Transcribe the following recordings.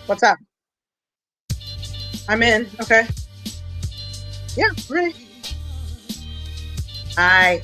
What's up? I'm in. Okay. Yeah, ready. I.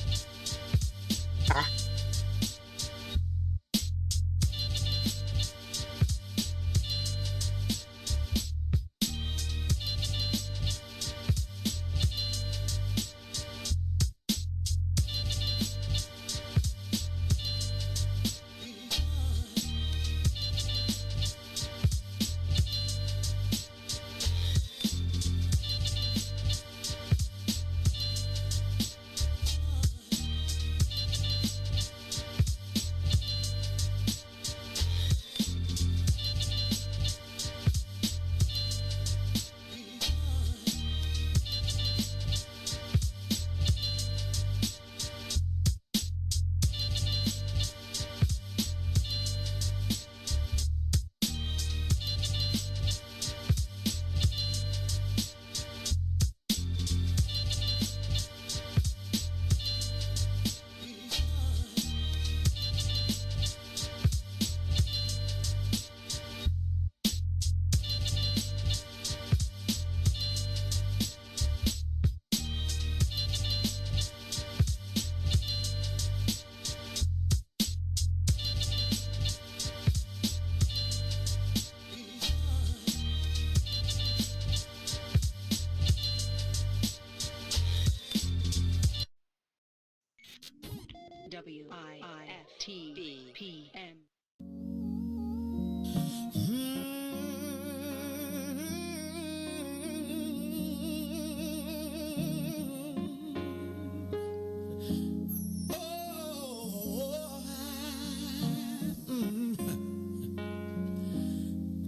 WIIFTBP.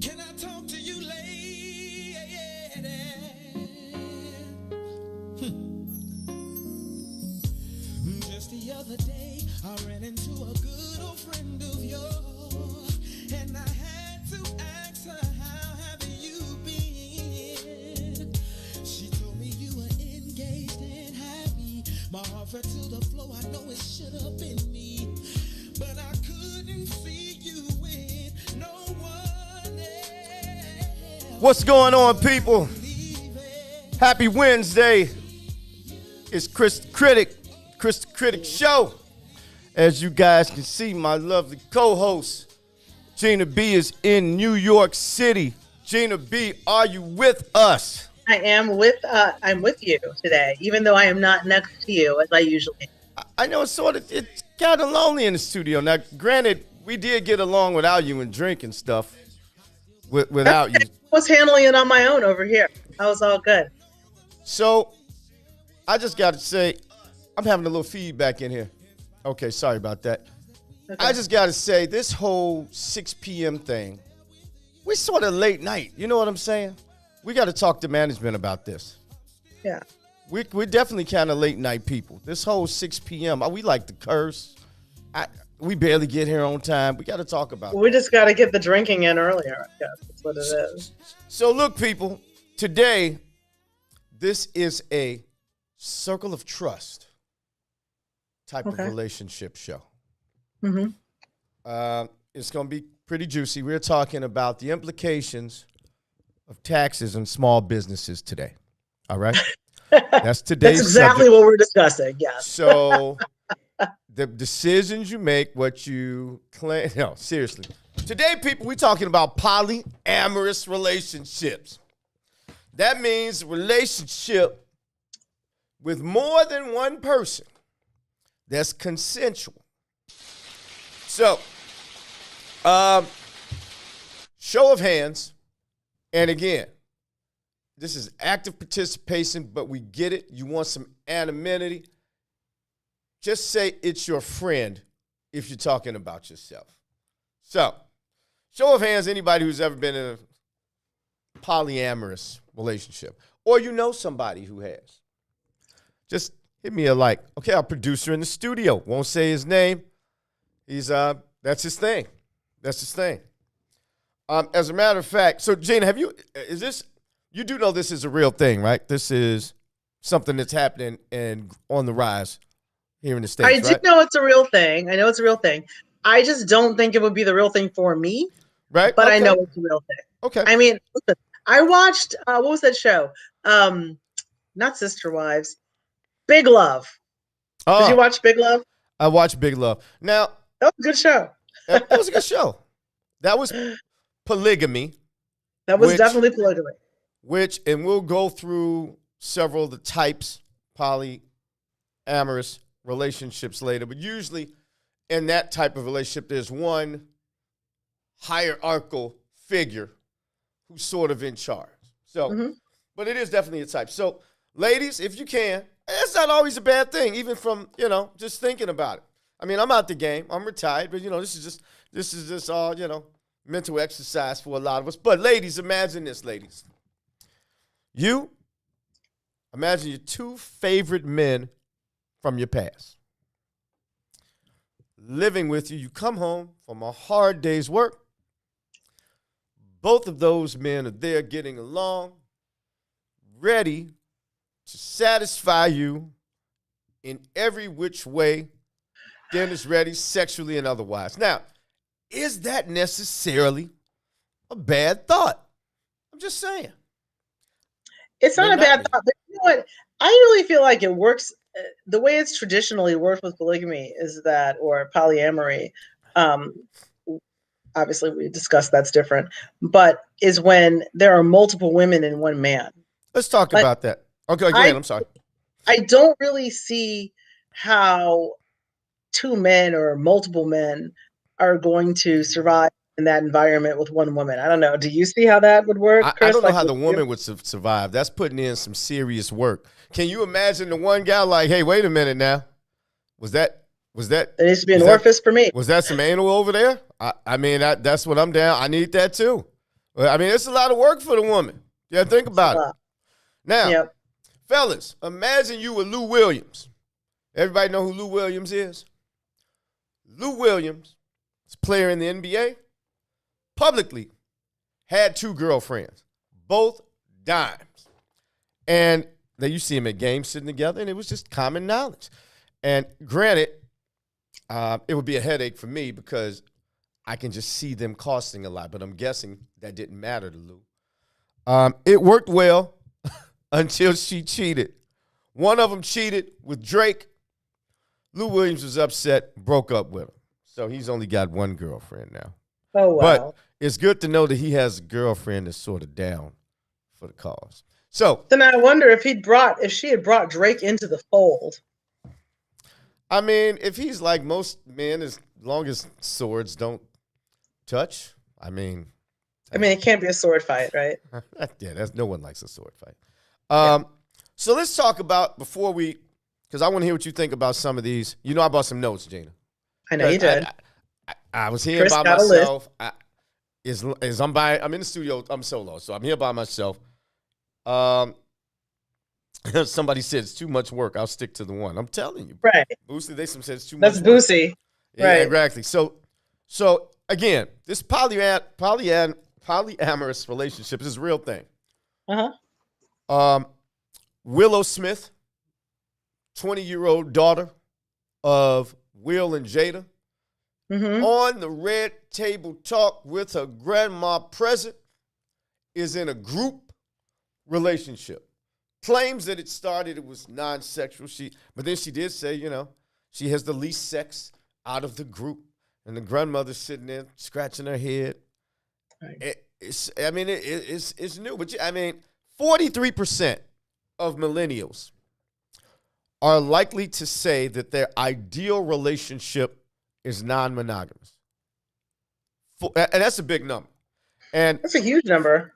Can I talk to you, lady? Just the other day, I ran into a good old friend of yours, and I had to ask her, how have you been? She told me you were engaged and happy. My heart fell to the floor, I know it should have been me, but I couldn't see you with no one else. What's going on, people? Happy Wednesday. It's Kris the Critic, Kris the Critic Show. As you guys can see, my lovely co-host, Gina B, is in New York City. Gina B, are you with us? I'm with you today, even though I am not next to you as I usually am. I know it's kind of lonely in the studio. Now, granted, we did get along without you and drink and stuff without you. I was handling it on my own over here. I was all good. So, I just got to say, I'm having a little feedback in here. Okay, sorry about that. Okay. I just got to say, this whole 6 p.m. thing, we're sort of late night. You know what I'm saying? We got to talk to management about this. Yeah. We're definitely kind of late night people. This whole 6 p.m., we like to curse. We barely get here on time. We got to talk about it. We just got to get the drinking in earlier, I guess. That's what it is. So look, people, today, this is a circle of trust type of relationship show. Mm-hmm. It's going to be pretty juicy. We're talking about the implications of taxes on small businesses today. All right? That's today's That's exactly subject. what we're discussing, yes. So the decisions you make, what you claim. No, seriously. Today, people, we're talking about polyamorous relationships. That means relationship with more than one person that's consensual. So, show of hands. And again, this is active participation, but we get it. You want some anonymity. Just say it's your friend if you're talking about yourself. So, show of hands, anybody who's ever been in a polyamorous relationship. Or you know somebody who has. Just hit me a like. Okay, our producer in the studio. Won't say his name. That's his thing. That's his thing. As a matter of fact, so Gina, you do know this is a real thing, right? This is something that's happening and on the rise here in the States, I do know it's a real thing. I know it's a real thing. I just don't think it would be the real thing for me. Right. But okay. I know it's a real thing. Okay. I mean, listen, I watched, what was that show? Not Sister Wives. Big Love. Did you watch Big Love? I watched Big Love. Now, that was a good show. That was a good show. That was polygamy. That was definitely polygamy. And we'll go through several of the types, polyamorous relationships later. But usually in that type of relationship, there's one hierarchical figure who's sort of in charge. So, but it is definitely a type. So, ladies, if you can, that's not always a bad thing, even from, just thinking about it. I mean, I'm out the game. I'm retired, but, this is just all, mental exercise for a lot of us. But ladies, imagine this, ladies. Imagine your two favorite men from your past living with you. You come home from a hard day's work. Both of those men are there getting along, ready to satisfy you in every which way. Dinner's ready, sexually and otherwise. Now, is that necessarily a bad thought? I'm just saying. It's not a bad thought, but you know what? I really feel like it works. The way it's traditionally worked with polygamy is that, or polyamory, obviously we discussed that's different, but is when there are multiple women in one man. Let's talk about that. Okay, go ahead. I'm sorry. I don't really see how two men or multiple men are going to survive in that environment with one woman. I don't know. Do you see how that would work, Kris? I don't know how the woman would survive. That's putting in some serious work. Can you imagine the one guy like, hey, wait a minute now. Was that? There needs to be an orifice for me. Was that some anal over there? I mean, that's what I'm down. I need that too. I mean, it's a lot of work for the woman. Yeah, think about it. Now, fellas, imagine you were Lou Williams. Everybody know who Lou Williams is? Lou Williams is a player in the NBA. Publicly had two girlfriends, both dimes. And then you see him at games sitting together, and it was just common knowledge. And granted, it would be a headache for me because I can just see them costing a lot, but I'm guessing that didn't matter to Lou. It worked well until she cheated. One of them cheated with Drake. Lou Williams was upset, broke up with him. So he's only got one girlfriend now. Oh, wow. But it's good to know that he has a girlfriend that's sort of down for the cause. So then I wonder if she had brought Drake into the fold. I mean, if he's like most men, as long as swords don't touch, I mean, it can't be a sword fight, right? Yeah, no one likes a sword fight. So let's talk about because I want to hear what you think about some of these. You know, I bought some notes, Gina. I know you did. I was here Kris by got a myself. I'm in the studio. I'm solo, so I'm here by myself. Somebody said it's too much work. I'll stick to the one. I'm telling you, right? Boosie, they said it's too much. That's work. Boosie, Yeah, right? Exactly. So again, this polyamorous relationships is a real thing. Willow Smith, 20-year-old daughter of Will and Jada, on the Red Table Talk with her grandma present, is in a group relationship. Claims that it was non-sexual. But then she did say, she has the least sex out of the group. And the grandmother's sitting there scratching her head. Right. It's new. But 43% of millennials are likely to say that their ideal relationship is non-monogamous. And that's a big number. And that's a huge number.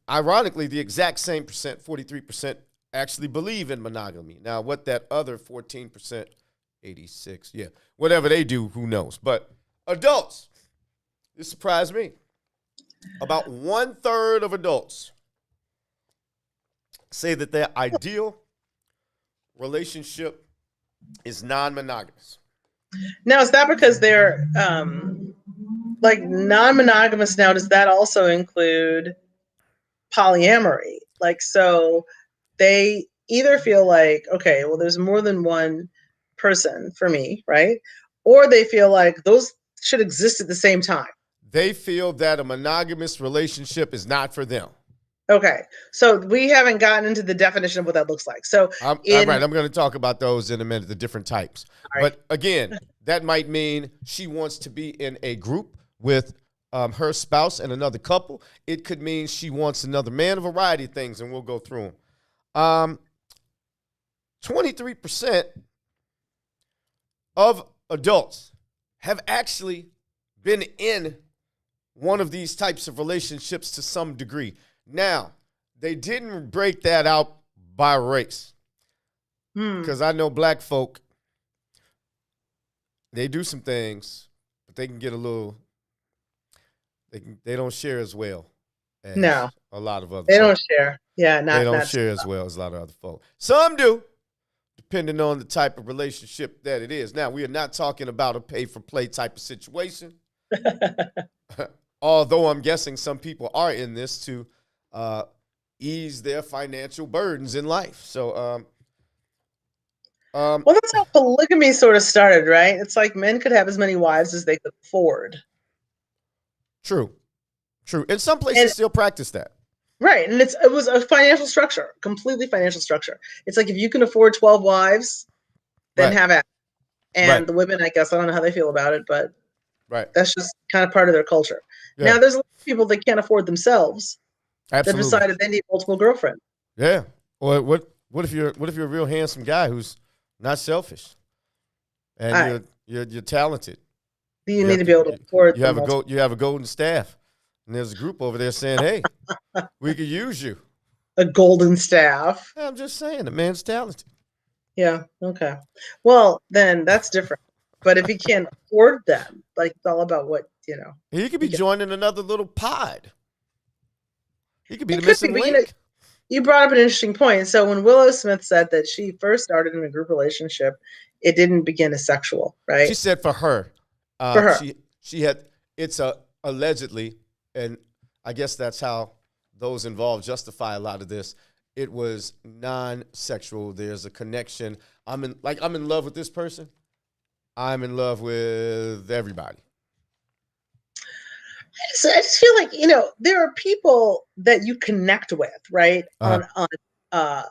Ironically, the exact same percent, 43%, actually believe in monogamy. Now, what that other 14%, 86, whatever they do, who knows? But adults, this surprised me. About 1/3 of adults say that their ideal relationship is non-monogamous. Now, is that because they're non-monogamous now? Does that also include polyamory? So they either feel like, okay, well, there's more than one person for me, right? Or they feel like those should exist at the same time. They feel that a monogamous relationship is not for them. Okay, so we haven't gotten into the definition of what that looks like. So I'm going to talk about those in a minute, the different types. Right. But again, that might mean she wants to be in a group with her spouse and another couple. It could mean she wants another man, a variety of things, and we'll go through them. 23% of adults have actually been in one of these types of relationships to some degree. Now, they didn't break that out by race. Because I know black folk, they do some things, but they can get a little, they don't share as well as a lot of other They folk. don't share. Yeah, they don't share as well as a lot of other folk. Some do, depending on the type of relationship that it is. Now, we are not talking about a pay-for-play type of situation. Although I'm guessing some people are in this to ease their financial burdens in life. So, well, that's how polygamy sort of started, right? It's like men could have as many wives as they could afford. True. And some places still practice that. Right, and it was a financial structure, completely financial structure. It's like if you can afford 12 wives, then have it. And the women, I guess, I don't know how they feel about it, but that's just kind of part of their culture. Yeah. Now, there's a lot of people that can't afford themselves. Absolutely. That decided they need multiple girlfriends. Yeah. Or what if you're a real handsome guy who's not selfish, and you're talented? You need to be able to afford. You have a golden staff, and there's a group over there saying, "Hey, we could use you." A golden staff. I'm just saying, the man's talented. Yeah. Okay. Well, then that's different. But if he can't afford them, it's all about what he could be joining another little pod. He could be the missing link. You brought up an interesting point. So when Willow Smith said that she first started in a group relationship, it didn't begin as sexual, right? She said for her. She had, it's allegedly, and I guess that's how those involved justify a lot of this. It was non-sexual. There's a connection. I'm in love with this person. I'm in love with everybody. I just feel like, there are people that you connect with, right? On uh,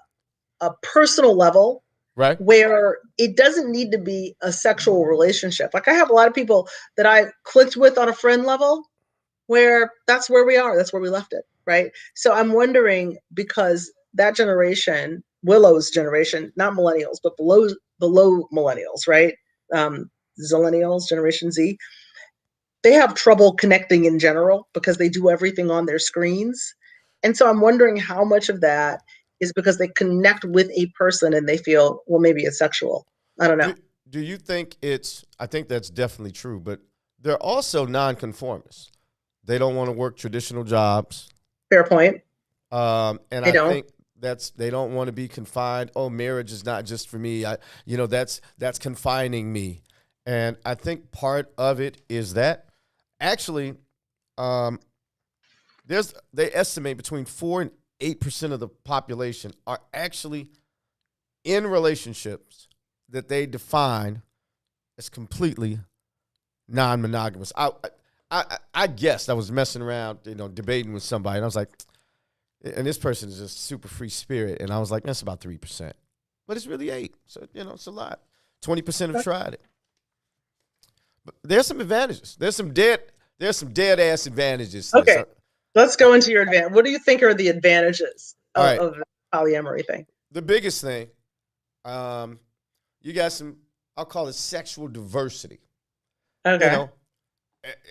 a personal level, Right. where it doesn't need to be a sexual relationship. Like I have a lot of people that I clicked with on a friend level where that's where we are. That's where we left it. Right. So I'm wondering, because that generation, Willow's generation, not millennials, but below millennials, right? Zillennials, Generation Z, they have trouble connecting in general because they do everything on their screens. And so I'm wondering how much of that is because they connect with a person and they feel, well, maybe it's sexual. I don't know. Do you think I think that's definitely true, but they're also nonconformists. They don't want to work traditional jobs. Fair point. And They I don't. think they don't want to be confined. Oh, marriage is not just for me. That's confining me. And I think part of it is that actually, they estimate between 4 and 8% of the population are actually in relationships that they define as completely non-monogamous. I guessed. I was messing around, debating with somebody, and I was like, and this person is just super free spirit, and I was like, that's about 3%, but it's really 8%. So it's a lot. 20% have tried it. But there's some advantages. There's some dead ass advantages. Okay, let's go into your advantage. What do you think are the advantages of the polyamory thing? The biggest thing, you got some, I'll call it sexual diversity. Okay.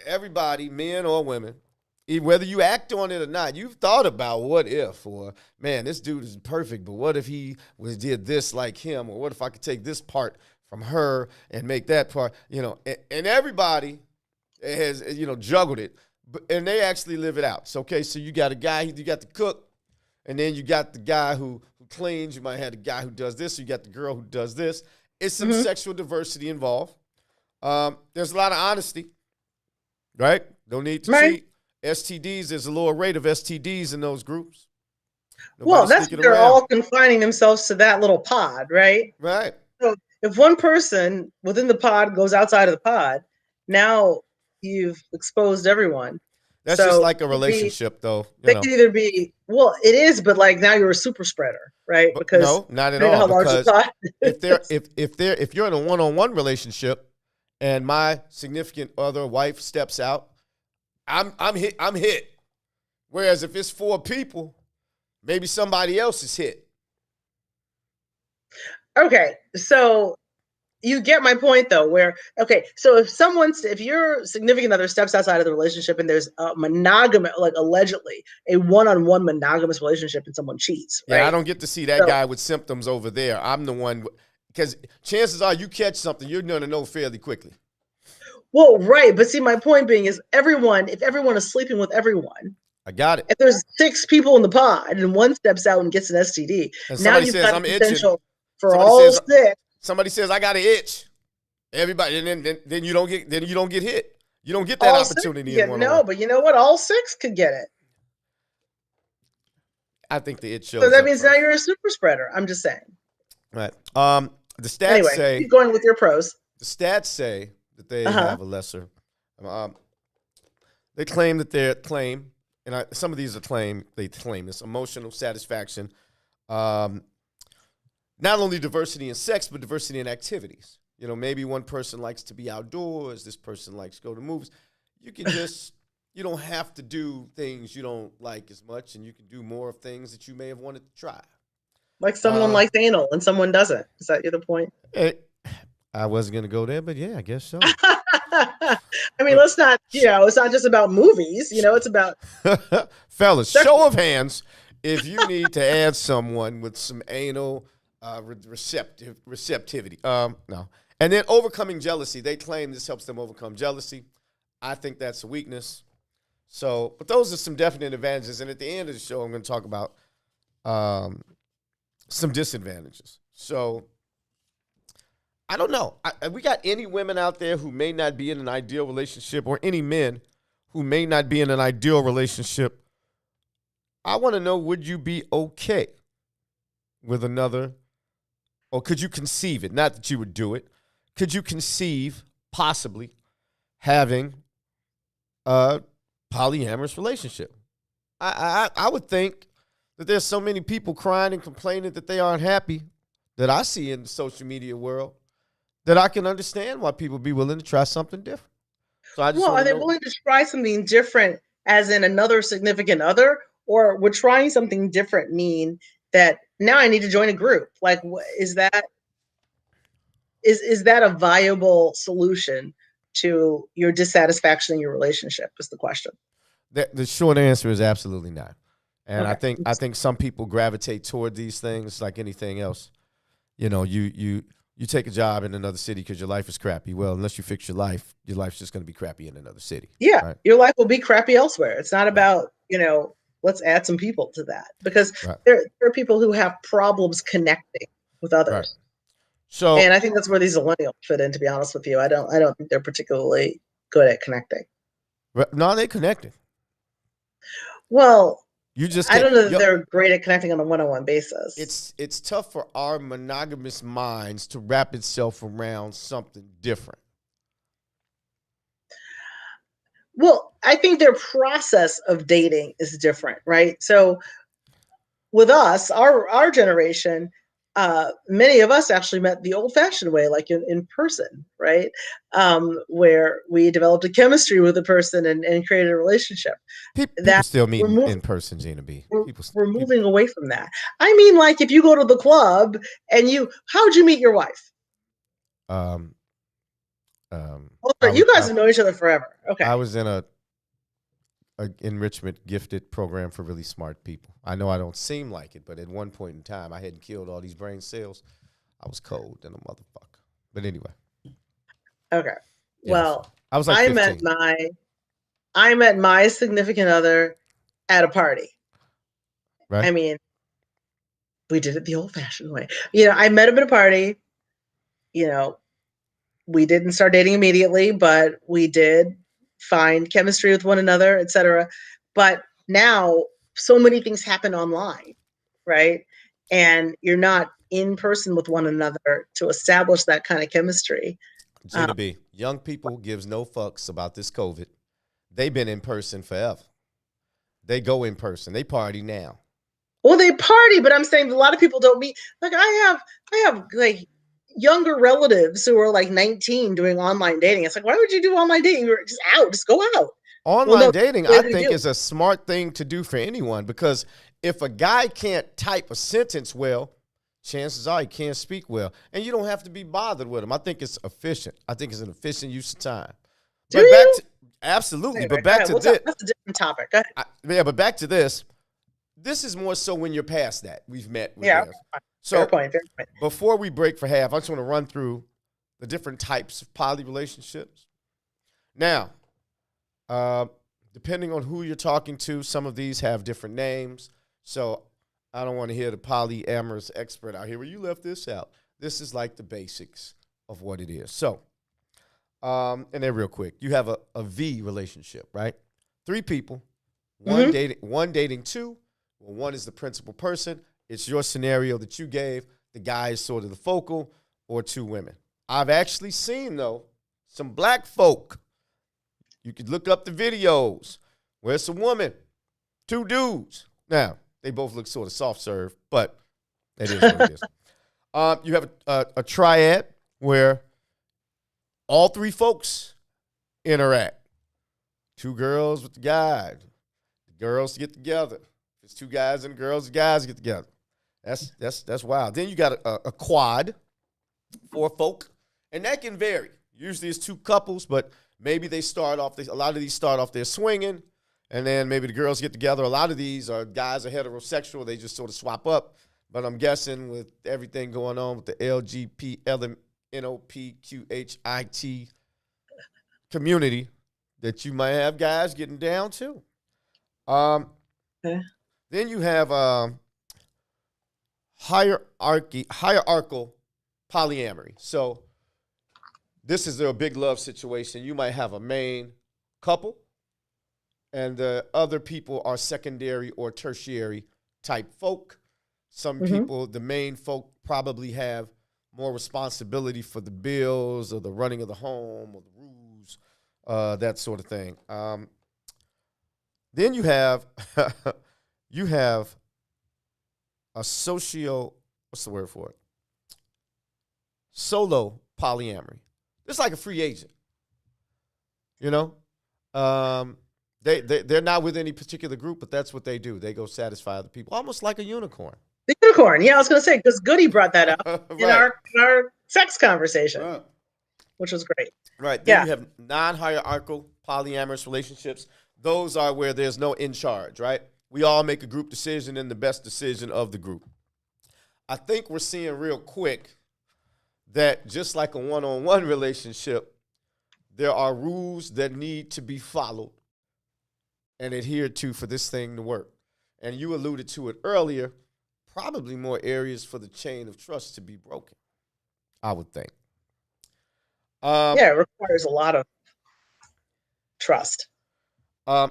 Everybody, men or women, whether you act on it or not, you've thought about what if, or man, this dude is perfect, but what if he did this like him, or what if I could take this part from her and make that part, and everybody has, juggled it, and they actually live it out. So, okay, so you got a guy, you got the cook, and then you got the guy who cleans, you might have the guy who does this, you got the girl who does this. It's some sexual diversity involved. There's a lot of honesty, right? Don't need to cheat. STDs, there's a lower rate of STDs in those groups. Well, that's they're all confining themselves to that little pod, right? Right. So if one person within the pod goes outside of the pod, now you've exposed everyone. That's just like a relationship, though. They could either be, well, it is, but like now you're a super spreader, right? Because no, not at all. Because if you're in a one-on-one relationship, and my significant other, wife, steps out, I'm hit. Whereas if it's 4 people, maybe somebody else is hit. Okay, so you get my point, though. So if your significant other steps outside of the relationship and there's a monogamous, like allegedly a one-on-one monogamous relationship, and someone cheats, right? Yeah, I don't get to see that guy with symptoms over there. I'm the one, because chances are you catch something, you're going to know fairly quickly. Well, right, but see, my point being is if everyone is sleeping with everyone, I got it. If there's 6 people in the pod and one steps out and gets an STD, and now you've says, got I'm potential itching. For all 6. Somebody says I got an itch. Everybody, and then you don't get hit. You don't get that opportunity. No, but you know what? All 6 could get it. I think the itch shows. So that means now you're a super spreader. I'm just saying. Right. The stats say. Keep going with your pros. The stats say that they have a lesser. They claim that their claim, and some of these are they claim this emotional satisfaction. Not only diversity in sex, but diversity in activities. Maybe one person likes to be outdoors. This person likes to go to movies. You can just, you don't have to do things you don't like as much, and you can do more of things that you may have wanted to try. Like someone likes anal and someone doesn't. Is that the point? I wasn't going to go there, but yeah, I guess so. I mean, let's not, it's not just about movies. It's about. Fellas, show of hands if you need to add someone with some anal receptivity. No. And then overcoming jealousy. They claim this helps them overcome jealousy. I think that's a weakness. So, but those are some definite advantages. And at the end of the show, I'm going to talk about some disadvantages. So, I don't know. We got any women out there who may not be in an ideal relationship, or any men who may not be in an ideal relationship? I want to know, would you be okay with another, or could you conceive it? Not that you would do it. Could you conceive possibly having polyamorous relationship. I would think that there's so many people crying and complaining that they aren't happy that I see in the social media world that I can understand why people be willing to try something different. So I just Well, want are to they know. willing to try something different as in another significant other? Or would trying something different mean that now I need to join a group? Like, is that a viable solution to your dissatisfaction in your relationship is the question. The short answer is absolutely not. And Okay. I think some people gravitate toward these things like anything else. You know, you take a job in another city because your life is crappy. Well, unless you fix your life's just going to be crappy in another city. Yeah, Right. your life will be crappy elsewhere. It's not Right. about, let's add some people to that, because Right. there are people who have problems connecting with others. Right. So, and I think that's where these millennials fit in, to be honest with you. I don't think they're particularly good at connecting. no, they connected. Well, You just I can't. don't know that they're great at connecting on a one-on-one basis. It's tough for our monogamous minds to wrap itself around something different. Well, I think their process of dating is different, right? So with us, our generation, many of us actually met the old-fashioned way, like in person, right? Where we developed a chemistry with a person and created a relationship. People still meet we're in person, Gina B. we're moving away from that. I mean, like if you go to the club and how'd you meet your wife? You guys have known each other forever. Okay. I was in a enrichment gifted program for really smart people. I know I don't seem like it, but at one point in time, I hadn't killed all these brain cells. I was cold than a motherfucker. But anyway. Okay. Yeah, well, so I was like 15. I met my significant other at a party. Right. I mean, we did it the old-fashioned way. I met him at a party. We didn't start dating immediately, but we did find chemistry with one another, etc. But now so many things happen online, right? And you're not in person with one another to establish that kind of chemistry. Gina B, young people gives no fucks about this COVID. They've been in person forever. They go in person. They party now. Well, they party, but I'm saying a lot of people don't meet. Like I have like younger relatives who are like 19 doing online dating. It's like, why would you do online dating? You're just out. Just go out. Online dating, I think, is a smart thing to do for anyone, because if a guy can't type a sentence well, chances are he can't speak well. And you don't have to be bothered with him. I think it's efficient. I think it's an efficient use of time. Absolutely. But back to this. That's a different topic. Go ahead. But back to this. This is more so when you're past that. We've met. Yeah. So fair point. Before we break for half, I just want to run through the different types of poly relationships. Now, depending on who you're talking to, some of these have different names. So I don't want to hear the polyamorous expert out here. Well, you left this out. This is like the basics of what it is. So, and then real quick, you have a V relationship, right? 3 people, one dating 2. Well, 1 is the principal person. It's your scenario that you gave. The guy is sort of the focal, or 2 women. I've actually seen, though, some black folk. You could look up the videos where it's a woman, 2 dudes. Now, they both look sort of soft serve, but that is what it is. You have a triad where all 3 folks interact. 2 girls with the guy. The girls get together. It's 2 guys and girls. The guys get together. That's wild. Then you got a quad, 4 folk, and that can vary. Usually it's 2 couples, but maybe they start off. A lot of these start off there swinging, and then maybe the girls get together. A lot of these are guys are heterosexual. They just sort of swap up. But I'm guessing with everything going on with the LGBTQHIT community, that you might have guys getting down too. Okay. Then you have hierarchical polyamory. So this is a big love situation. You might have a main couple, and the other people are secondary or tertiary type folk. Some people, the main folk, probably have more responsibility for the bills or the running of the home or the rules, that sort of thing. Then you have you have a what's the word for it? Solo polyamory. It's like a free agent. You know? They're not with any particular group, but that's what they do. They go satisfy other people, almost like a unicorn. The unicorn. Yeah, I was going to say, because Goody brought that up Right. in our sex conversation, Right. which was great. Right. Then you have non-hierarchical polyamorous relationships. Those are where there's no in charge, right? We all make a group decision and the best decision of the group. I think we're seeing real quick that just like a one-on-one relationship, there are rules that need to be followed and adhered to for this thing to work. And you alluded to it earlier, probably more areas for the chain of trust to be broken, I would think. It requires a lot of trust.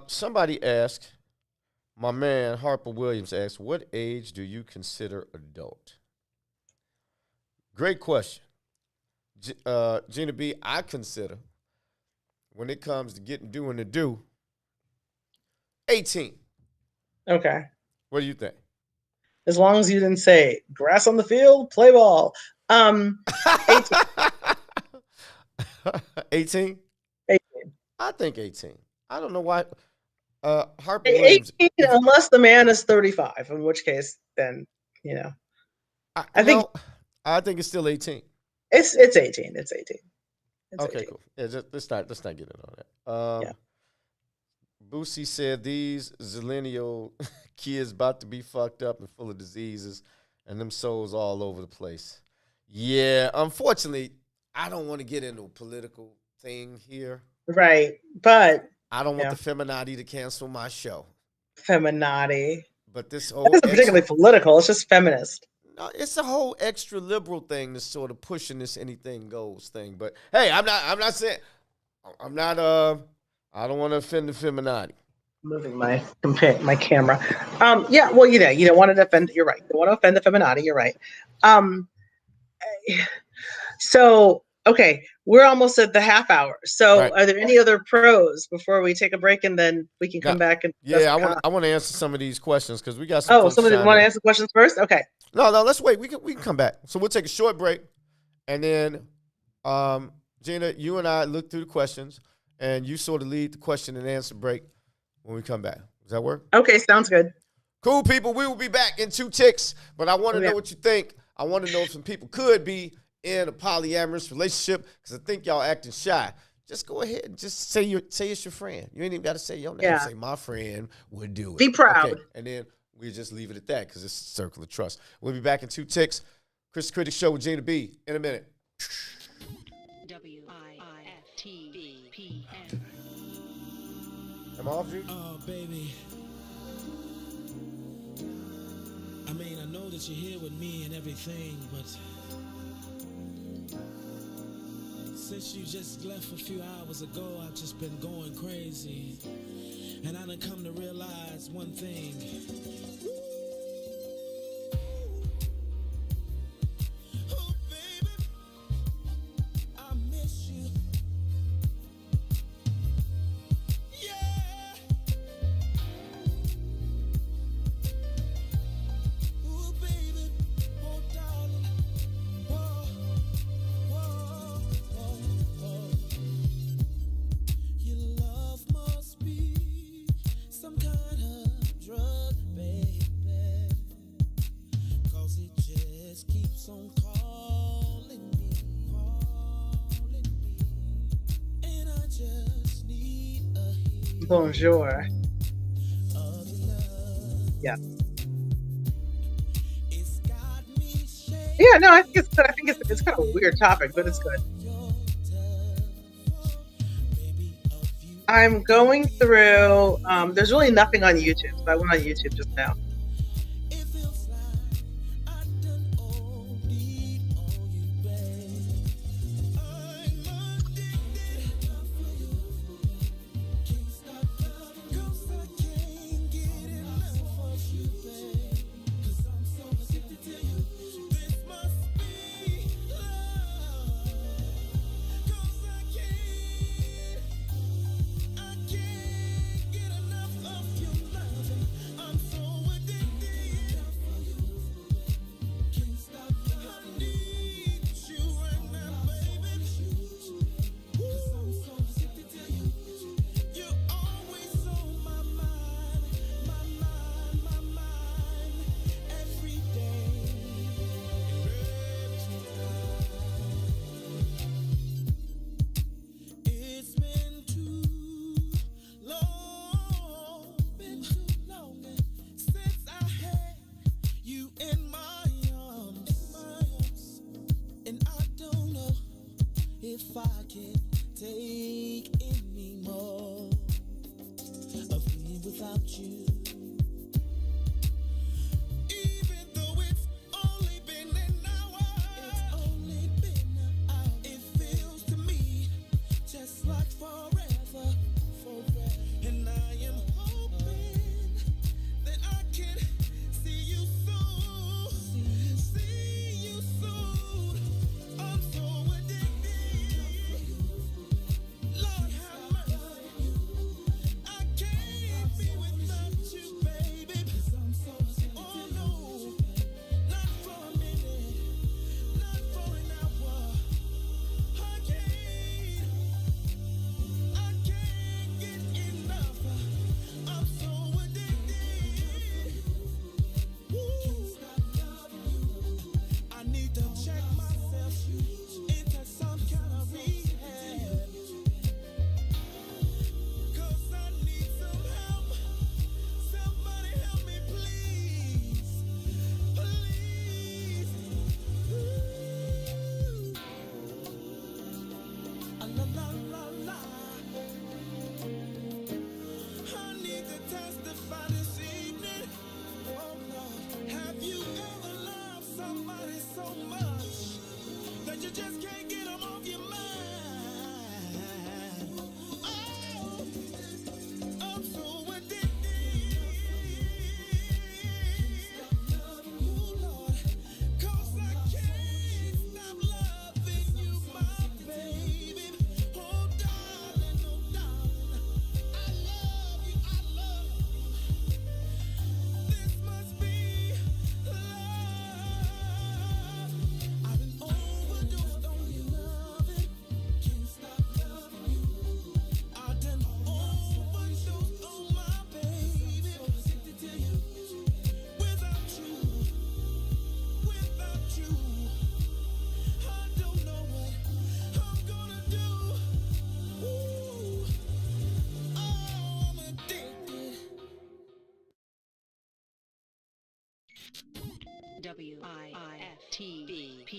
Somebody asked, my man Harper Williams asked, what age do you consider adult? Great question. Gina B, I consider, when it comes to doing the do, 18. Okay. What do you think? As long as you didn't say grass on the field, play ball. 18. 18? 18. I think 18. I don't know why. Harper Williams. 18, unless the man is 35, in which case, then, I think it's still 18. It's 18. It's 18. It's okay, 18. cool. Yeah, let's not get in on that. Boosie said these zillennial kids about to be fucked up and full of diseases and them souls all over the place. Yeah, unfortunately, I don't want to get into a political thing here. Right, but I don't want the feminati to cancel my show. Feminati. But this whole that isn't particularly political. It's just feminist. No, it's a whole extra liberal thing that's sort of pushing this anything goes thing. But hey, I'm not saying I don't want to offend the feminati. Moving my camera. Well, you don't want to offend. You're right. You don't want to offend the feminati. You're right. So, okay, we're almost at the half hour. So, Are there any other pros before we take a break and then we can come back and? I want to answer some of these questions because we got some. Oh, somebody want to answer questions first? Okay. No, let's wait. We can come back. So we'll take a short break, and then, Gina, you and I look through the questions, and you sort of lead the question and answer break when we come back. Does that work? Okay, sounds good. Cool, people. We will be back in 2 ticks, but I want to know what you think. I want to know if some people could be in a polyamorous relationship because I think y'all acting shy. Just go ahead and just say it's your friend. You ain't even got to say your name. Yeah. Say my friend would do it. Be proud. Okay. And then we just leave it at that because it's a circle of trust. We'll be back in 2 ticks. Kris the Critic Show with Gina B in a minute. WIIFTBP. Am I off, G? Oh, baby. I mean, I know that you're here with me and everything, but since you just left a few hours ago, I've just been going crazy. And I done come to realize one thing. Oh, baby, I miss you. Yeah. Ooh, baby, oh, darling. Whoa, whoa, whoa, whoa. Your love must be some kind of drug, baby, 'cause it just keeps on calling me, and I just need a hit Bonjour. of love. Yeah. It's got me shaking. Yeah, no, I think it's good. I think it's kind of a weird topic, but it's good. I'm going through, there's really nothing on YouTube, so I went on YouTube just now. It feels like I done OD'd on you, babe. I'm addicted for you. Can't stop loving 'cause I can't get enough of you, babe. 'Cause I'm so addicted to you. This must be love. 'Cause I can't get enough of without you. Even though it's only been an hour, it feels to me just like forever. And I am hoping that I can see you soon. See you soon. I'm so addicted. Lord have mercy. I can't be without you, baby. Oh no, not for a minute, not for an hour. I can't get enough. I'm so addicted. I need to check myself into some kind of rehab. 'Cause I need some help. Somebody help me, please. Please. La la la la. I need to testify this evening. Oh Lord, have you ever loved somebody so much that you just can't get them off your mind? Oh, I'm so addicted. Oh Lord, 'cause I can't stop loving you, my baby. Oh darling, I love you, I love you. This must be love. I've been overdosed on your loving. Can't stop loving you. I done overdosed on my baby. So addicted to you. Without you, I don't know what I'm gonna do. Ooh, oh, I'm addicted. WIIFTBP.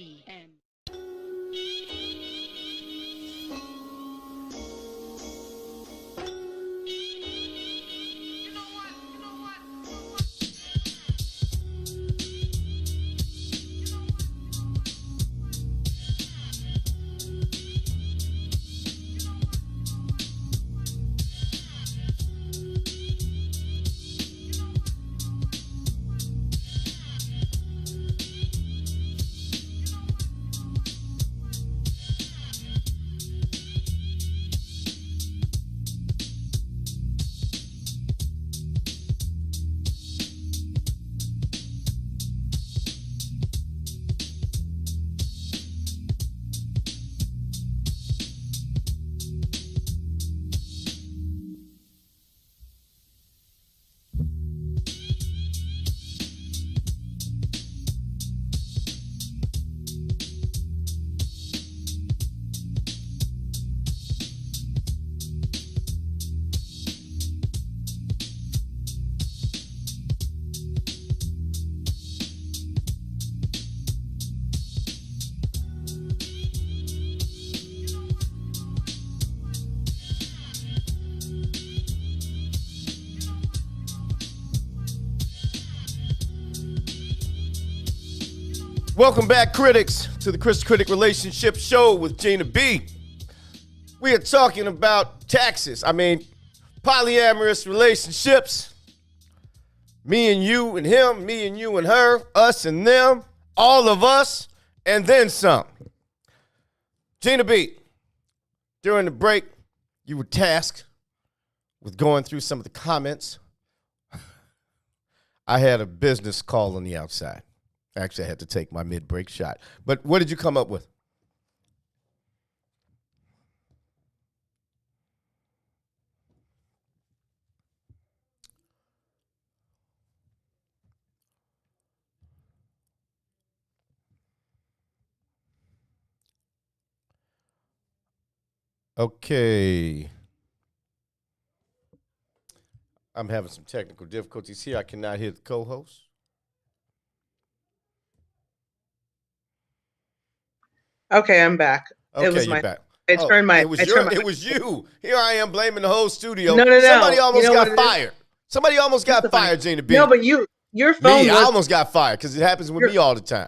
Welcome back, critics, to the Kris the Critic Relationship Show with Gina B. We are talking about taxes. I mean, polyamorous relationships. Me and you and him, me and you and her, us and them, all of us, and then some. Gina B, during the break, you were tasked with going through some of the comments. I had a business call on the outside. Actually, I had to take my mid-break shot. But what did you come up with? Okay. I'm having some technical difficulties here. I cannot hear the co-host. Okay, I'm back. Okay, it was you're my. back. I turned my. It was you. Here I am blaming the whole studio. No. Somebody almost You know got what it is? fired. Somebody almost got That's funny. fired, Gina B. No, but your phone I was almost got fired because it happens with me all the time.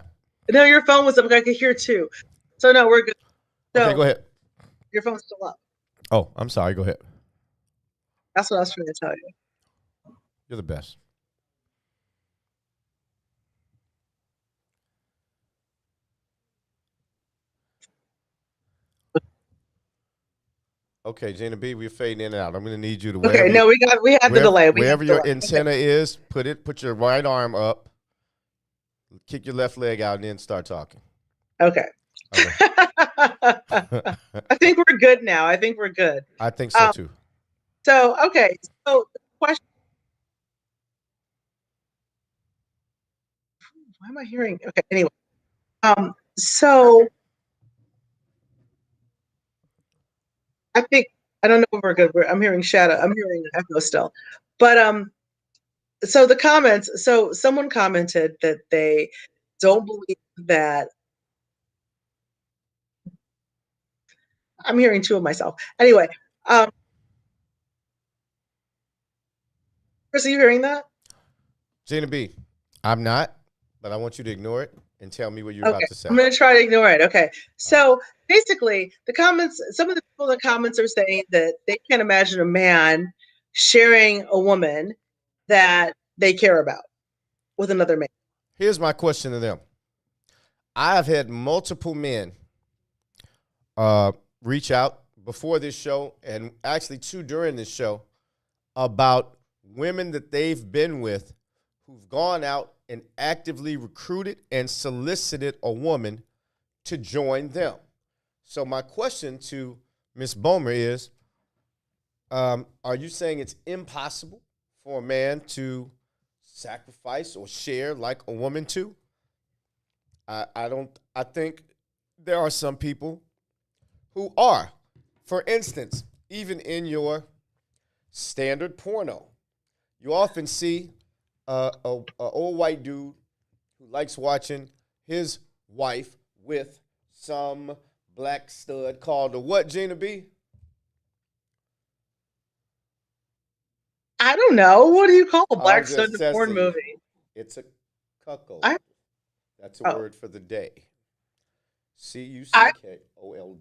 no, your phone was up. I could hear too. So no, we're good. So, Okay, go ahead. Your phone's still up. Oh, I'm sorry. Go ahead. That's what I was trying to tell you. You're the best. Okay, Gina B, we're fading in and out. I'm going to need you to Okay, no, we had the delay. Wherever your antenna is, put your right arm up, kick your left leg out, and then start talking. Okay. I think we're good now. I think we're good. I think so too. So, okay. So, the question. Why am I hearing? Okay, anyway. So I think I don't know if we're good. I'm hearing shadow. I'm hearing echo still. But so the comments, so someone commented that they don't believe that I'm hearing two of myself. Anyway, Kris, are you hearing that? Gina B, I'm not, but I want you to ignore it and tell me what you're about to say. I'm going to try to ignore it. Okay. So basically, the comments, some of the people in the comments are saying that they can't imagine a man sharing a woman that they care about with another man. Here's my question to them. I have had multiple men reach out before this show, and actually two during this show, about women that they've been with who've gone out and actively recruited and solicited a woman to join them. So my question to Ms. Bomer is, are you saying it's impossible for a man to sacrifice or share like a woman to? I think there are some people who are. For instance, even in your standard porno, you often see a old white dude who likes watching his wife with some black stud called a what, Gina B? I don't know. What do you call a black stud in a porn you. movie? It's a cuckold. That's a word for the day. CUCKOLD.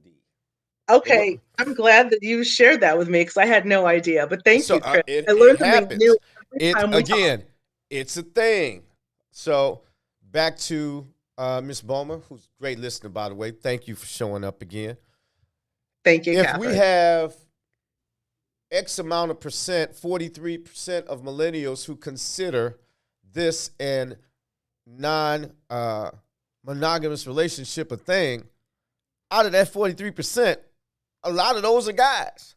Okay, I'm glad that you shared that with me because I had no idea. But thank you, Kris. I learned something new every time we talk. It's a thing. So back to Ms. Bomer, who's a great listener, by the way. Thank you for showing up again. Thank you, If Catherine. we have X amount of percent, 43% of millennials who consider this an non-monogamous relationship a thing, out of that 43%, a lot of those are guys.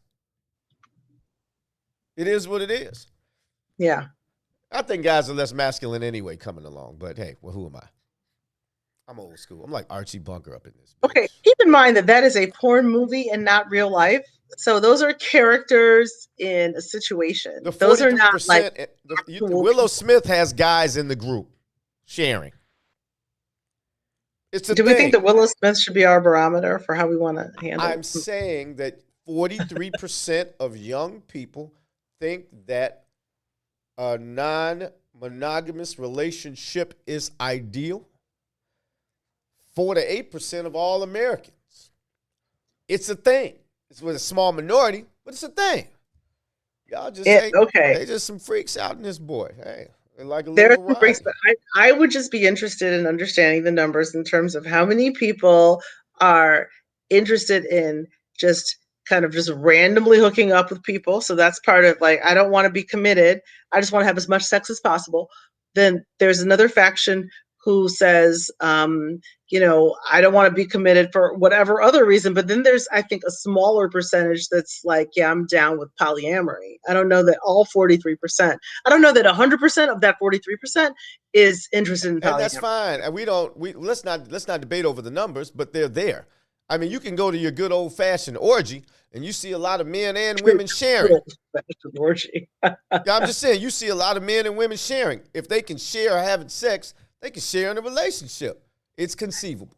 It is what it is. Yeah. I think guys are less masculine anyway coming along, but hey, well, who am I? I'm old school. I'm like Archie Bunker up in this bitch. Okay, keep in mind that is a porn movie and not real life. So those are characters in a situation. Those are not like Willow Smith has guys in the group sharing. It's a Do we think that Willow Smith should be our barometer for how we want to handle it? I'm saying that 43% of young people think that a non-monogamous relationship is ideal. 4 to 8% of all Americans. It's a thing. It's with a small minority, but it's a thing. Y'all just they just some freaks out in this boy. Hey, they like a little variety. Freaks, but I would just be interested in understanding the numbers in terms of how many people are interested in just kind of just randomly hooking up with people. So that's part of like, I don't want to be committed. I just want to have as much sex as possible. Then there's another faction who says, I don't want to be committed for whatever other reason. But then there's, I think, a smaller percentage that's like, yeah, I'm down with polyamory. I don't know that all 43%. I don't know that 100% of that 43% is interested in polyamory. And that's fine. And let's not debate over the numbers, but they're there. I mean, you can go to your good old fashioned orgy and you see a lot of men and women sharing. Orgy. I'm just saying, you see a lot of men and women sharing. If they can share having sex, they can share in a relationship. It's conceivable.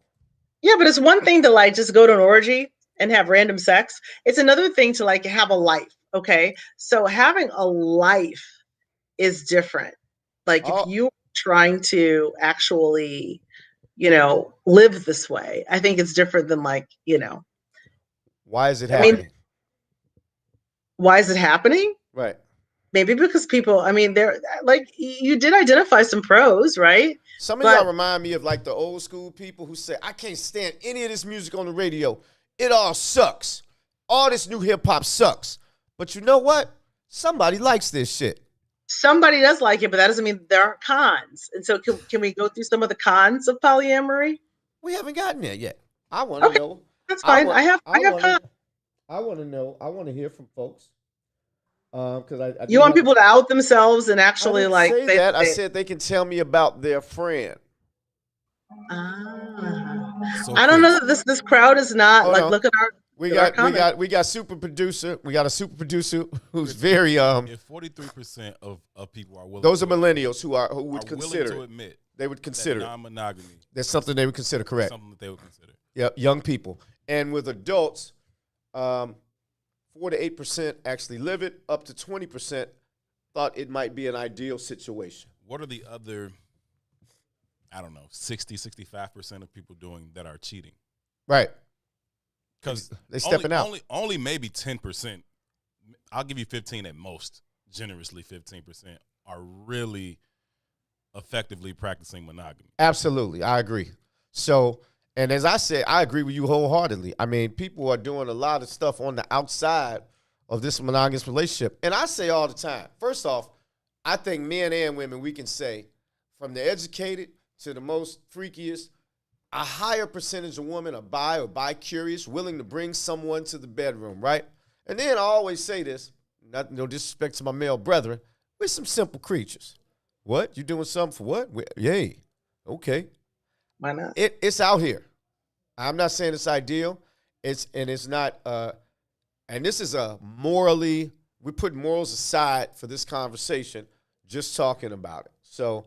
Yeah, but it's one thing to like just go to an orgy and have random sex. It's another thing to like have a life. Okay. So having a life is different. Like if Oh, you're trying to actually, live this way, I think it's different than why is it I mean, happening? why is it happening? Right. Maybe because people, they're like, you did identify some pros, right? Some of y'all But remind me of like the old school people who say, I can't stand any of this music on the radio. It all sucks. All this new hip hop sucks. But you know what? Somebody likes this shit. somebody does like it, but that doesn't mean there aren't cons. And so can we go through some of the cons of polyamory? We haven't gotten there yet. I want to Okay, know. that's fine. I have cons. I want to know. I want to hear from folks. Because I You do want have. people to out themselves and I actually didn't say say that. I said they can tell me about their friend. So I don't know Kris, that this crowd is not Hold like on. look at our We look at our got comments. we got super producer. We got a super producer who's very if 43% of people are willing, those are to millennials who are would willing consider to it. admit They would that consider it. non-monogamy That's something they would consider, is correct? something that they would consider. Yep, young people. And with adults, 4 to 8% actually live it. Up to 20% thought it might be an ideal situation. What are the other, I don't know, 60, 65% of people doing that are cheating? Right. Because They stepping out. Only maybe 10%, I'll give you 15 at most, generously 15%, are really effectively practicing monogamy. Absolutely. I agree. So, and as I said, I agree with you wholeheartedly. I mean, people are doing a lot of stuff on the outside of this monogamous relationship. And I say all the time, first off, I think men and women, we can say, from the educated to the most freakiest, a higher percentage of women are bi or bi-curious, willing to bring someone to the bedroom, right? And then I always say this, no disrespect to my male brethren, we're some simple creatures. What? You doing something for what? Yay. Okay. Why not? It's out here. I'm not saying it's ideal. It's not, and this is a morally, we put morals aside for this conversation, just talking about it. So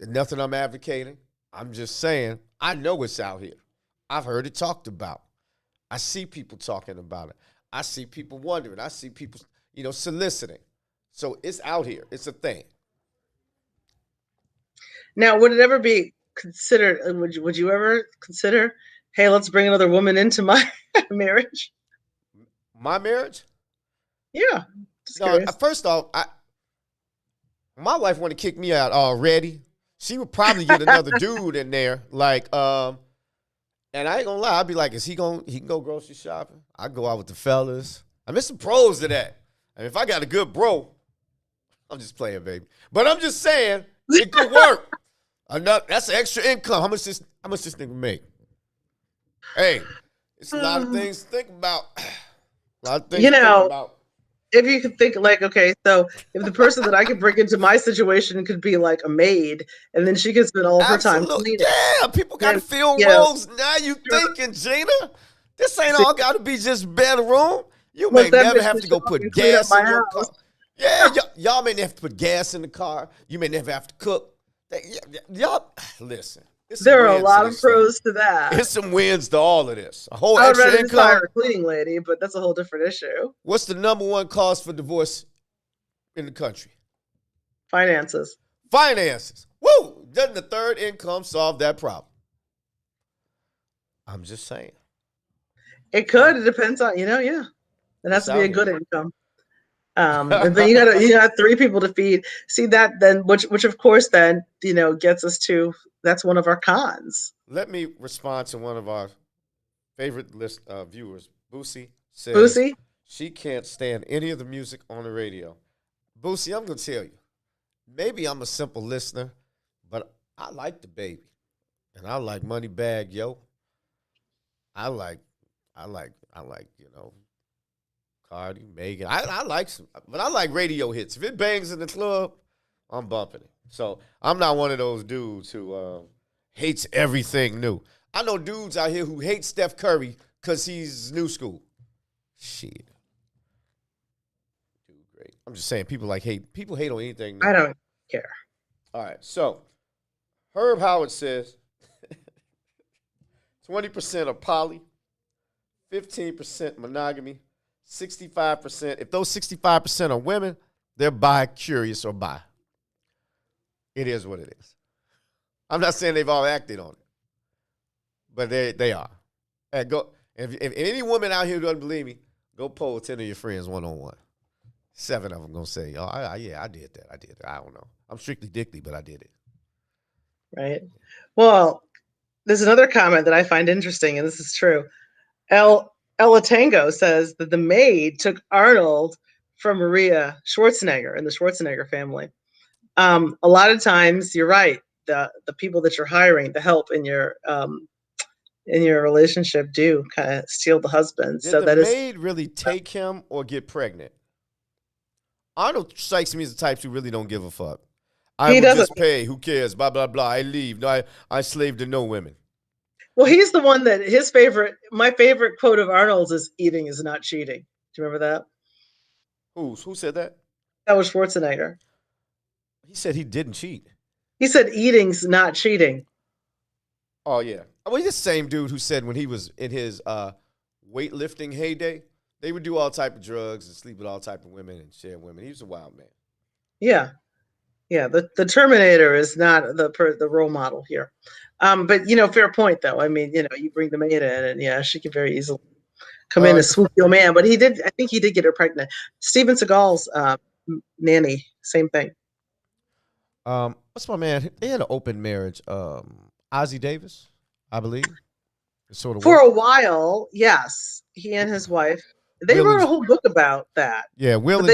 nothing I'm advocating. I'm just saying, I know it's out here. I've heard it talked about. I see people talking about it. I see people wondering. I see people, soliciting. So it's out here. It's a thing. Now, would it ever be considered? Would you ever consider? Hey, let's bring another woman into my marriage. My marriage? Yeah, just No, curious. first off, my wife want to kick me out already. She would probably get another dude in there, and I ain't gonna lie, I'd be like, he can go grocery shopping? I go out with the fellas. I mean, there's some pros to that. And if I got a good bro, I'm just playing, baby. But I'm just saying, it could work. That's extra income. How much this nigga make? Hey, it's a lot of things to think about. A lot of things to think about. If you could think okay, so if the person that I could bring into my situation could be like a maid, and then she could spend all of her time Absolutely. cleaning. Yeah, people got to fill roles. Now you thinking, Gina? This ain't all got to be just bedroom. You may never have to go put gas in your car. Yeah, y'all may never have to put gas in the car. You may never have to cook. Y'all, listen. There are a lot of pros to that. There's some wins to all of this. A whole I would extra rather income. hire a cleaning lady, but that's a whole different issue. What's the number one cause for divorce in the country? Finances. Finances. Woo! Doesn't the third income solve that problem? I'm just saying. It could. It depends on, yeah. It has to be a good income. And then you got 3 people to feed. See that then, which of course then, gets us to, that's one of our cons. Let me respond to one of our favorite viewers. Boosie says Boosie? She can't stand any of the music on the radio. Boosie, I'm gonna tell you, maybe I'm a simple listener, but I like the baby, and I like Moneybagg Yo. I like Cardi, Megan. I like some, but I like radio hits. If it bangs in the club, I'm bumping it. So I'm not one of those dudes who hates everything new. I know dudes out here who hate Steph Curry because he's new school. Shit. Dude, great. I'm just saying, people hate on anything new. I don't care. All right, so Herb Howard says 20% are poly, 15% monogamy, 65%. If those 65% are women, they're bi-curious or bi. It is what it is. I'm not saying they've all acted on it, but they are. And if any woman out here doesn't believe me, go poll 10 of your friends one-on-one. 7 of them going to say, oh, yeah, I did that. I don't know. I'm strictly dickly, but I did it. Right. Well, there's another comment that I find interesting, and this is true. Ella Tango says that the maid took Arnold from Maria Schwarzenegger in the Schwarzenegger family. A lot of times, you're right. The people that you're hiring to help in your relationship do kind of steal the husband. Did so the that maid really take him or get pregnant? Arnold strikes me as the types who really don't give a fuck. I will just pay. Who cares? Blah, blah, blah. I leave. No, I slave to no women. Well, he's the one that my favorite quote of Arnold's is eating is not cheating. Do you remember that? Who said that? That was Schwarzenegger. He said he didn't cheat. He said eating's not cheating. Oh, yeah. Well, he's the same dude who said when he was in his weightlifting heyday, they would do all type of drugs and sleep with all type of women and share women. He was a wild man. Yeah. Yeah, the Terminator is not the role model here. But, fair point, though. I mean, you bring the maid in, and, yeah, she could very easily come in and swoop your man. But I think he did get her pregnant. Steven Seagal's nanny, same thing. What's my man? They had an open marriage. Ozzie Davis, I believe. Sort of for a while, yes. He and his wife. They wrote a whole book about that. Yeah, Will and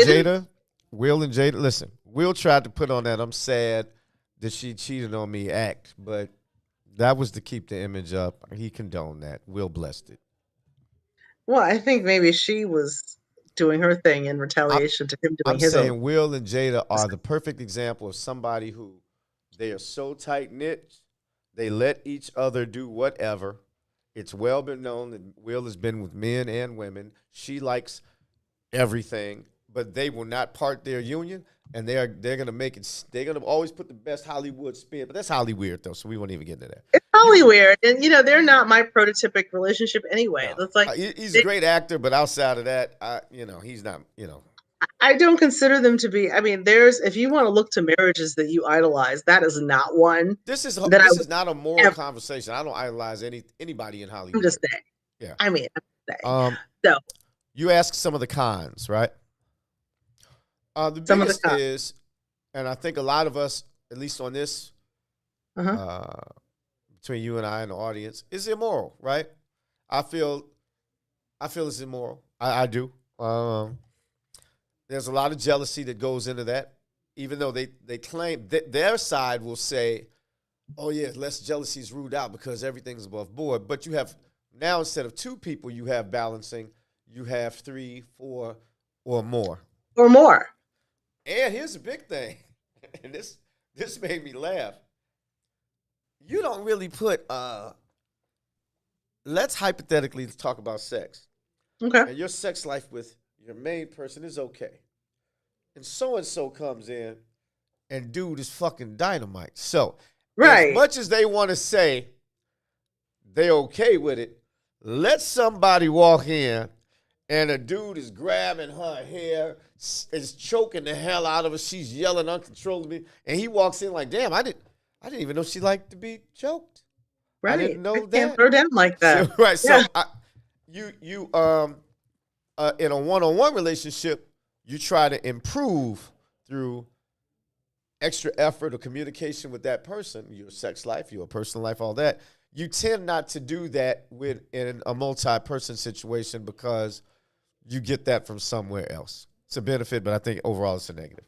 Jada. Listen, Will tried to put on that I'm sad that she cheated on me act, but that was to keep the image up. He condoned that. Will blessed it. Well, I think maybe she was doing her thing in retaliation to him doing his own. I'm saying Will and Jada are the perfect example of somebody who they are so tight-knit, they let each other do whatever. It's well been known that Will has been with men and women. She likes everything, but they will not part their union, and they're going to make it. They're going to always put the best Hollywood spin, but that's Hollywood though, so we won't even get into that. It's Hollywood, and they're not my prototypic relationship anyway. No. That's like he's a great actor, but outside of that, he's not. I don't consider them to be. I mean, if you want to look to marriages that you idolize, that is not one. This is not a moral conversation. I don't idolize anybody in Hollywood. I'm just saying. Yeah. I mean, I'm saying. So you ask some of the cons, right? The biggest is, and I think a lot of us, at least on this, between you and I and the audience, is immoral, right? I feel it's immoral. I do. There's a lot of jealousy that goes into that, even though they claim that their side will say, oh, yeah, less jealousy is ruled out because everything's above board. But you have now, instead of 2 people you have balancing, you have 3, 4, or more. Or more. And here's the big thing, and this made me laugh. You don't really put, let's hypothetically talk about sex. Okay. And your sex life with your main person is okay. And so comes in, and dude is fucking dynamite. So, right. As much as they want to say they're okay with it, let somebody walk in, and a dude is grabbing her hair, is choking the hell out of her. She's yelling uncontrollably, and he walks in like, "Damn, I didn't even know she liked to be choked. Right. I didn't know that. Can't throw down like that." So, right. Yeah. So in a one-on-one relationship, you try to improve through extra effort or communication with that person, your sex life, your personal life, all that. You tend not to do that in a multi-person situation because you get that from somewhere else. It's a benefit, but I think overall it's a negative.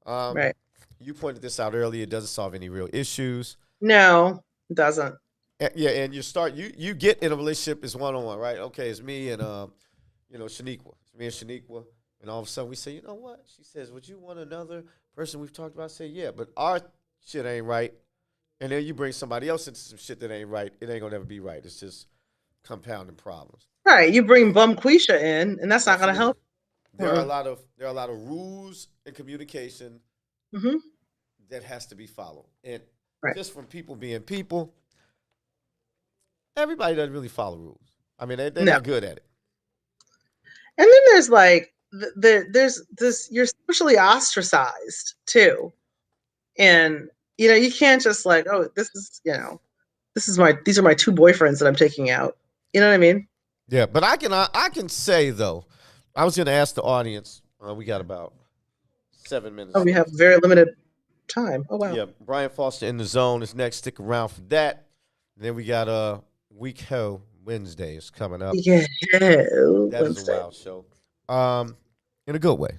Right. You pointed this out earlier. It doesn't solve any real issues. No, it doesn't. Yeah, and you get in a relationship as one-on-one, right? Okay, it's me and Shaniqua. It's me and Shaniqua, and all of a sudden we say, you know what? She says, would you want another person we've talked about? I say, yeah, but our shit ain't right. And then you bring somebody else into some shit that ain't right. It ain't gonna ever be right. It's just compounding problems. Right. You bring bum Quisha in, and that's not gonna help. There are a lot of rules in communication that has to be followed, and just from people being people, everybody doesn't really follow rules. I mean, they're not good at it. And then there's like there's this, you're socially ostracized too, and you can't just like, oh, these are my two boyfriends that I'm taking out. You know what I mean? Yeah, but I can say though, I was going to ask the audience. We got about 7 minutes. Oh, we have left. very limited time. Oh wow. Yeah, Brian Foster in the zone is next. Stick around for that. Then we got Week Hell Wednesday is coming up. Yeah. That is a wild show. In a good way.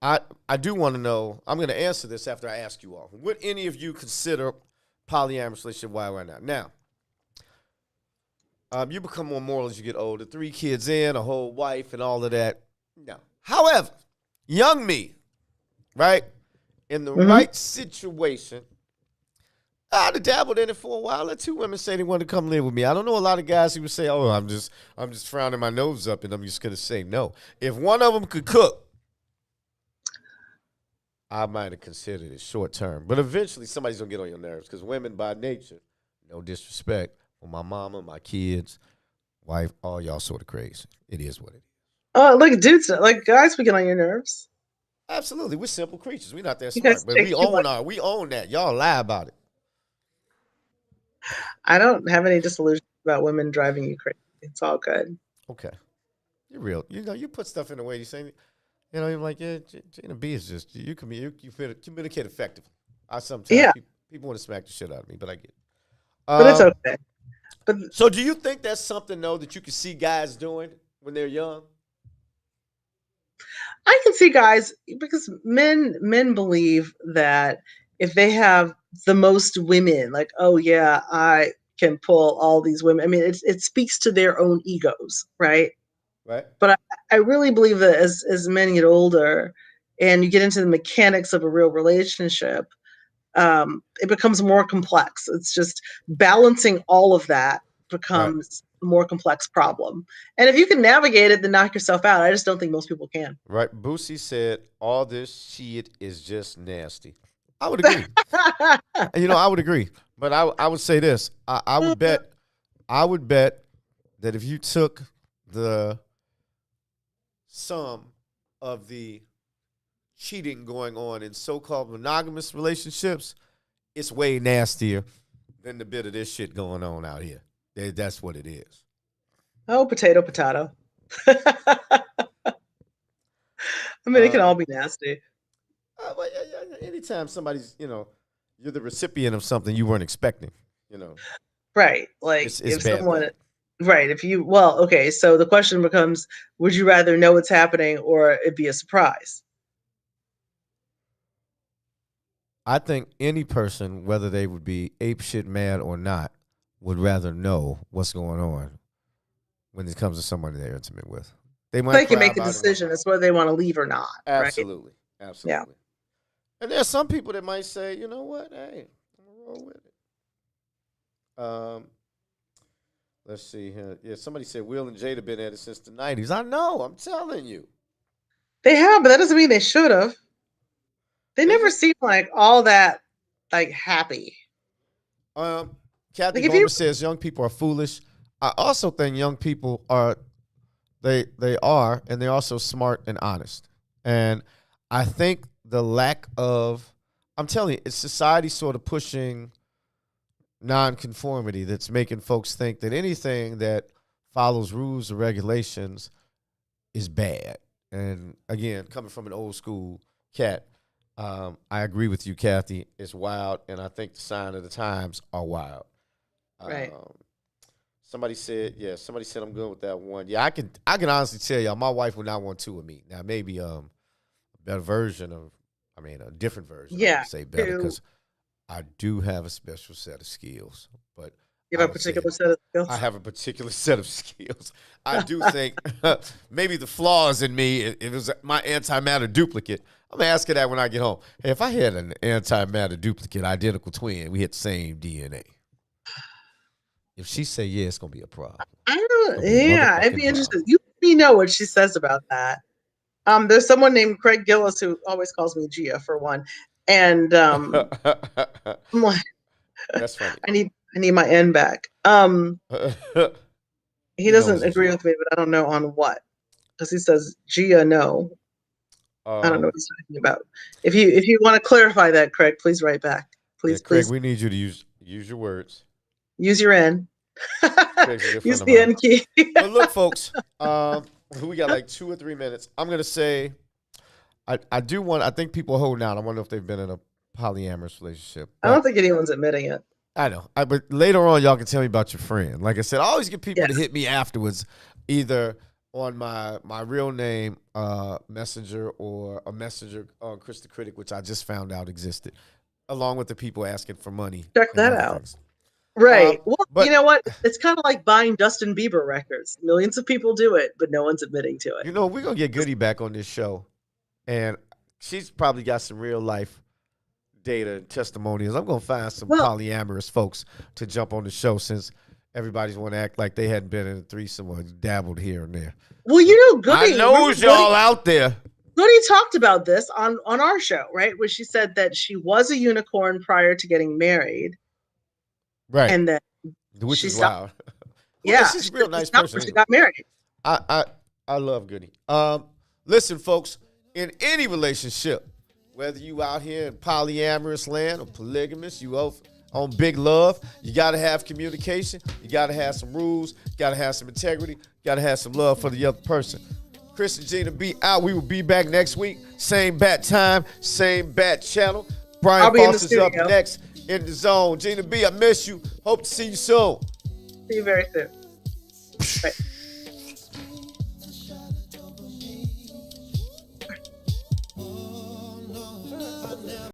I do want to know. I'm going to answer this after I ask you all. Would any of you consider polyamorous relationship wild right now? Now, you become more moral as you get older. 3 kids in, a whole wife, and all of that. No. However, young me, right, in the right situation, I'd have dabbled in it for a while. Let 2 women say they want to come live with me. I don't know a lot of guys who would say, "Oh, I'm just frowning my nose up, and I'm just going to say no." If one of them could cook, I might have considered it short term. But eventually, somebody's going to get on your nerves because women, by nature, no disrespect, for my mama, my kids, wife, all y'all sort of crazy. It is what it is. Oh, like dudes, like guys, we get on your nerves. Absolutely, we're simple creatures. We're not that You smart, guys but take we too own much. we own that. Y'all lie about it. I don't have any disillusions about women driving you crazy. It's all good. Okay, you're real. You put stuff in the way you say. You're like, yeah, Gina B is just you communicate effectively. Sometimes people want to smack the shit out of me, but I get it. But it's okay. But So do you think that's something though that you can see guys doing when they're young? I can see guys, because men believe that if they have the most women, like, oh yeah, I can pull all these women. I mean, it speaks to their own egos, right? Right. But I really believe that as men get older and you get into the mechanics of a real relationship, it becomes more complex. It's just balancing all of that Right. becomes a more complex problem. And if you can navigate it, then knock yourself out. I just don't think most people can. Right. Boosie said, all this shit is just nasty. I would agree. I would agree. But I would say this. I would bet that if you took the sum of the cheating going on in so-called monogamous relationships, it's way nastier than the bit of this shit going on out here. That's what it is. Oh, potato. I mean, it can all be nasty. Well, yeah. Anytime somebody's, you're the recipient of something you weren't expecting, Right. Like it's if bad. someone, right. Okay. So the question becomes, would you rather know what's happening or it be a surprise? I think any person, whether they would be apeshit mad or not, would rather know what's going on when it comes to somebody they're intimate with. They might They can cry make the about decision as whether they want to leave or not. Absolutely. Right? Absolutely. Yeah. And there's some people that might say, you know what, hey, I'm going to roll with it. Let's see here. Yeah, somebody said Will and Jade have been at it since the 90s. I know, I'm telling you. They have, but that doesn't mean they should have. They never seem like all that like happy. Kathy Like Bowman says young people are foolish. I also think young people are, and they're also smart and honest. And I think the lack of, I'm telling you, it's society sort of pushing nonconformity that's making folks think that anything that follows rules or regulations is bad. And again, coming from an old school cat, I agree with you, Kathy. It's wild, and I think the sign of the times are wild. Right. Somebody said I'm good with that one. Yeah, I can honestly tell y'all, my wife would not want 2 of me. Now, maybe a different version. Yeah. I would say better, because I do have a special set of skills. But you have a particular set of skills? I have a particular set of skills. I do think maybe the flaws in me, it was my antimatter duplicate. I'm going to ask her that when I get home. Hey, if I had an antimatter duplicate, identical twin, we had the same DNA. If she say yeah, it's going to be a problem. I'd be interested. You let me know what she says about that. There's someone named Craig Gillis who always calls me Gia for one. And I'm like, that's funny. I need my N back. He doesn't agree with me, but I don't know on what. Because he says Gia no. I don't know what he's talking about. If you want to clarify that, Craig, please write back. Please, Craig, please we need you to use your words. use your N. Craig's a good Use friend the of N key. But look, folks, we got like 2 or 3 minutes. I'm gonna say, I do want. I think people are holding out. I wonder if they've been in a polyamorous relationship. I don't think anyone's admitting it. I know. But later on, y'all can tell me about your friend. Like I said, I always get people to Yes. hit me afterwards, either on my real name messenger or a messenger on Kris the Critic, which I just found out existed, along with the people asking for money. Check and that other out. things. Right. Well, but- you know what? It's kind of like buying Justin Bieber records. Millions of people do it, but no one's admitting to it. You know, we're going to get Goody back on this show, and she's probably got some real life data and testimonials. I'm going to find some polyamorous folks to jump on the show, since everybody's want to act like they hadn't been in a threesome or dabbled here and there. Well, you know, Goody. I knows y'all out there. Goody talked about this on our show, right? Where she said that she was a unicorn prior to getting married. Right. And then Which she is stopped. wild. Yeah. She's a real nice stopped person. when she got married. I love Goody. Listen, folks, in any relationship, whether you out here in polyamorous land or polygamous, you on big love, you got to have communication. You got to have some rules. You got to have some integrity. You got to have some love for the other person. Kris and Gina B out. We will be back next week. Same bat time, same bat channel. Brian Foster's up next in the zone. Gina B, I miss you. Hope to see you soon. See you very soon. Right.